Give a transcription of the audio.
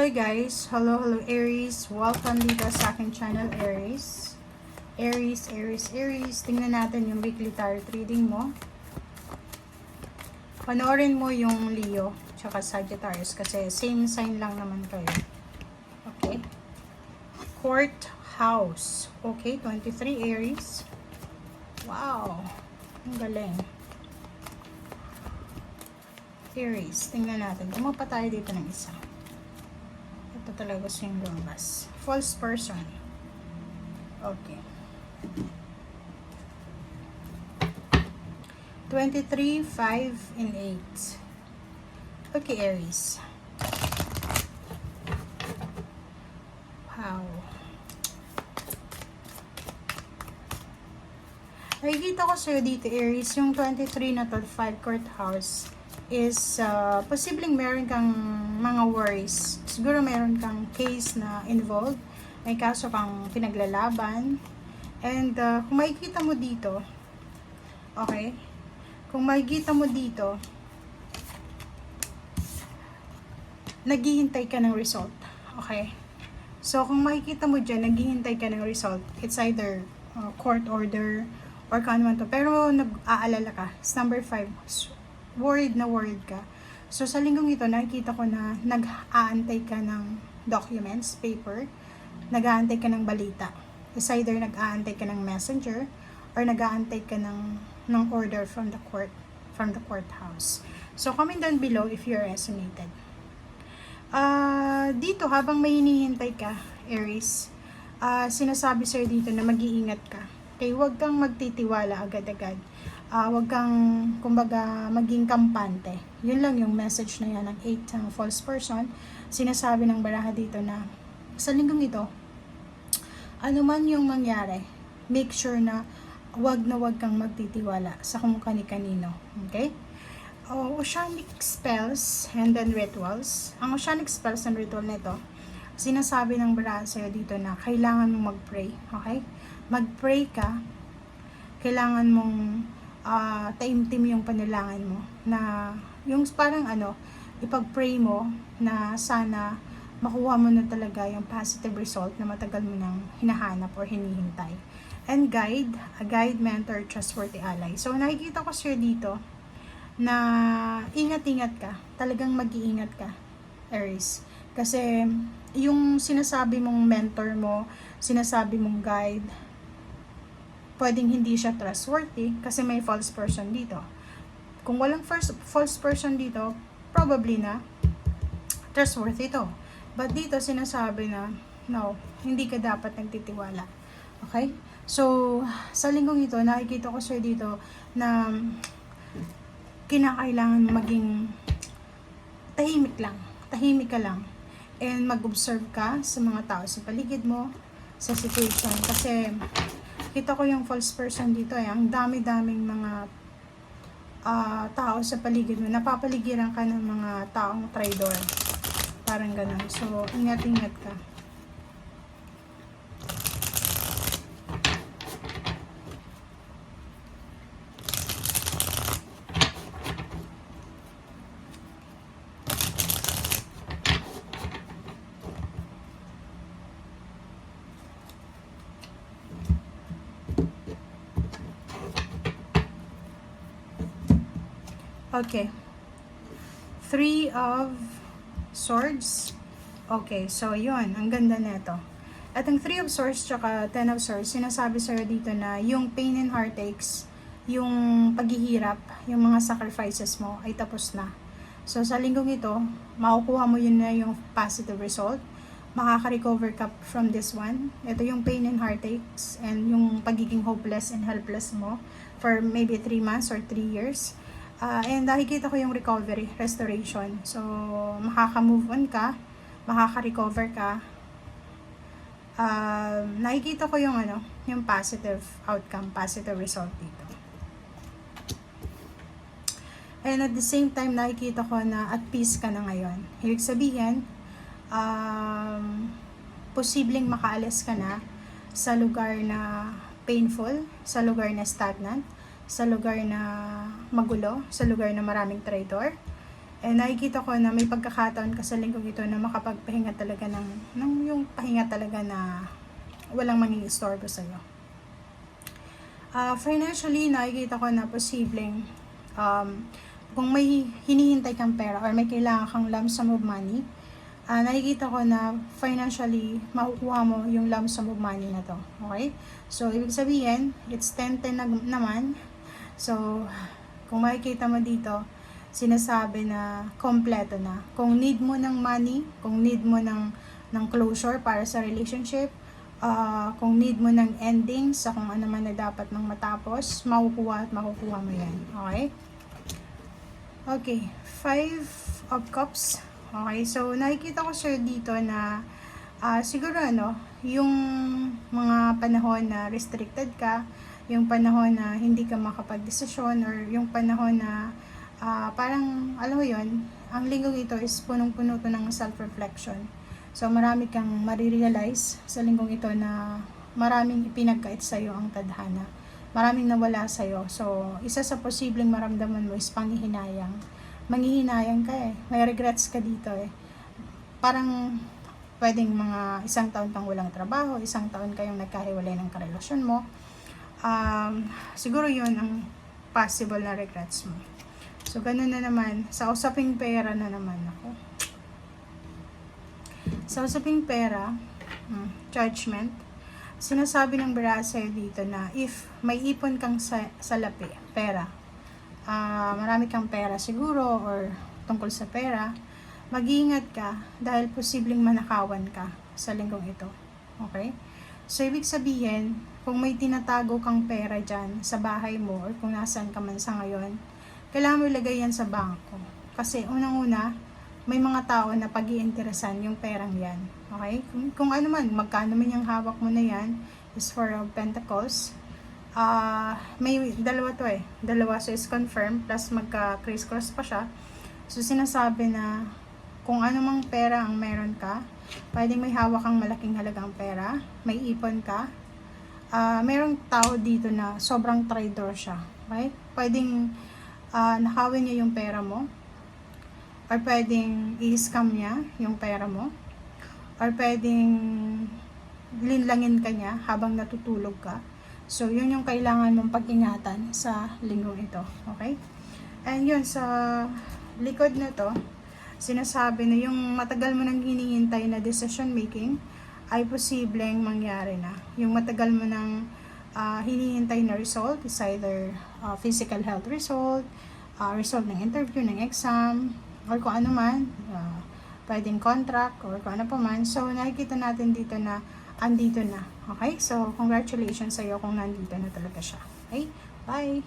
Hello guys, hello Aries, welcome dito sa aking channel Aries. Aries, tingnan natin yung weekly tarot reading mo. Panoorin mo yung Leo tsaka Sagittarius kasi same sign lang naman kayo. Okay. Court house. Okay, 23 Aries. Wow, ang galing. Aries, tingnan natin. Gumawa tayo dito ng isa. Ito talaga gusto yung lumabas. False person. Okay. 23, 5, and 8. Okay, Aries. Wow. Nakikita ko sa'yo dito, Aries, yung 23 na to, 5 court house, is posibleng meron kang mga worries. Siguro meron kang case na involved. May kaso kang pinaglalaban. And kung makikita mo dito, okay? Kung makikita mo dito, naghihintay ka ng result. Okay? So, kung makikita mo dyan, naghihintay ka ng result. It's either court order or kung ano man to. Pero nag-aalala ka. It's number 5. Worried ka. So, sa linggong ito, nakikita ko na nag-aantay ka ng documents, paper, nag-aantay ka ng balita. It's either nag-aantay ka ng messenger or nag-aantay ka ng order from the courthouse. So, comment down below if you're resonated. Dito, habang may hinihintay ka, Aries, sinasabi sa'yo dito na mag-iingat ka. Okay, huwag kang magtitiwala agad-agad. Huwag kang, kumbaga, maging kampante. Yun lang yung message na yan ng 8 ng false person. Sinasabi ng baraha dito na sa linggong ito, ano man yung mangyari, make sure na huwag kang magtitiwala sa kung kani-kanino. Okay? Oceanic spells and then rituals. Ang oceanic spells and ritual nito, sinasabi ng baraha sa'yo dito na kailangan mong mag-pray. Okay? Mag-pray ka. Kailangan mong taimtim yung panalangin mo na yung parang ipag-pray mo na sana makuha mo na talaga yung positive result na matagal mo nang hinahanap or hinihintay. And a guide, mentor, trustworthy ally. So nakikita ko sir dito na ingat-ingat ka, talagang mag-iingat ka, Aries. Kasi yung sinasabi mong mentor mo, sinasabi mong guide, pwedeng hindi siya trustworthy kasi may false person dito. Kung walang false person dito, probably na trustworthy to. But dito sinasabi na, no, hindi ka dapat nagtitiwala. Okay? So, sa linggong ito, nakikita ko sir dito na kinakailangan maging tahimik ka lang. And mag-observe ka sa mga tao sa paligid mo, sa situation. Kasi, kita ko yung false person dito ang dami-daming mga tao sa paligid mo. Napapaligiran ka ng mga taong traidor. Parang ganun. So, ingat-ingat ka. Okay. 3 of Swords. Okay, so yun. Ang ganda nito. At ang 3 of Swords tsaka 10 of Swords, sinasabi sa'yo dito na yung pain and heartaches, yung paghihirap, yung mga sacrifices mo ay tapos na. So sa linggong ito, makukuha mo yun na yung positive result. Makaka-recover ka from this one. Ito yung pain and heartaches and yung pagiging hopeless and helpless mo for maybe 3 months or 3 years. And nakikita ko yung recovery, restoration. So, makaka-move on ka, makaka-recover ka. Nakikita ko yung yung positive outcome, positive result dito. And at the same time, nakikita ko na at peace ka na ngayon. Ibig sabihin, posibleng makaalis ka na sa lugar na painful, sa lugar na stagnant, sa lugar na magulo, sa lugar na maraming traitor. And nakikita ko na may pagkakataon ka sa linggong ito na makapagpahinga talaga ng yung pahinga talaga na walang mangingistorbo sa'yo. Financially, nakikita ko na posibleng kung may hinihintay kang pera or may kailangan kang lump sum of money, nakikita ko na financially makukuha mo yung lump sum of money na to. Okay? So, ibig sabihin, it's 10-10 naman. So, kung makikita mo dito, sinasabi na kompleto na. Kung need mo ng money, kung need mo ng closure para sa relationship, kung need mo ng ending sa kung ano man na dapat nang matapos, makukuha mo yan. Okay? Okay, 5 of Cups. Okay, so nakikita ko sir dito na siguro yung mga panahon na restricted ka, yung panahon na hindi ka makapag-desisyon, or yung panahon na parang, alam mo yun, ang linggong ito is punong-puno to ng self-reflection. So, marami kang marirealize sa linggong ito na maraming ipinagkait sa'yo ang tadhana. Maraming nawala sa'yo. So, isa sa posibleng maramdaman mo is panghihinayang. Manghihinayang ka eh. May regrets ka dito eh. Parang pwedeng mga 1 taon kang walang trabaho, 1 taon kayong nagkahiwalay ng karelasyon mo. Siguro yun ang possible na regrets mo. So, ganun na naman. Sa usaping pera na naman ako. Sa usaping pera, judgment, sinasabi ng Brasser dito na if may ipon kang salapi, pera, marami kang pera siguro or tungkol sa pera, mag-iingat ka dahil posibleng manakawan ka sa linggong ito. Okay? So, ibig sabihin, kung may tinatago kang pera dyan sa bahay mo or kung nasaan ka man sa ngayon, kailangan mo ilagay yan sa bangko. Kasi unang-una, may mga tao na pag-iinteresan yung perang yan. Okay? Kung ano man, magkano man yung hawak mo na yan, is for Pentacles. May dalawa to eh. Dalawa, so is confirm, plus magka-criss-cross pa siya. So, sinasabi na kung ano mang pera ang meron ka, pwedeng may hawak kang malaking halagang pera, may ipon ka, merong tao dito na sobrang traidor siya. Okay? Pwedeng nakawin niya yung pera mo, or pwedeng i-scam niya yung pera mo, or pwedeng linlangin ka niya habang natutulog ka. So, yun yung kailangan mong pag-ingatan sa linggong ito. Okay? And yun, sa likod na to, sinasabi na yung matagal mo nang hinihintay na decision making ay posibleng mangyari na. Yung matagal mo nang hinihintay na result is either physical health result, result ng interview, ng exam, or kung ano man, pwedeng contract, or kung ano pa man. So, nakikita natin dito na andito na. Okay? So, congratulations sa'yo kung nandito na talaga siya. Okay? Bye!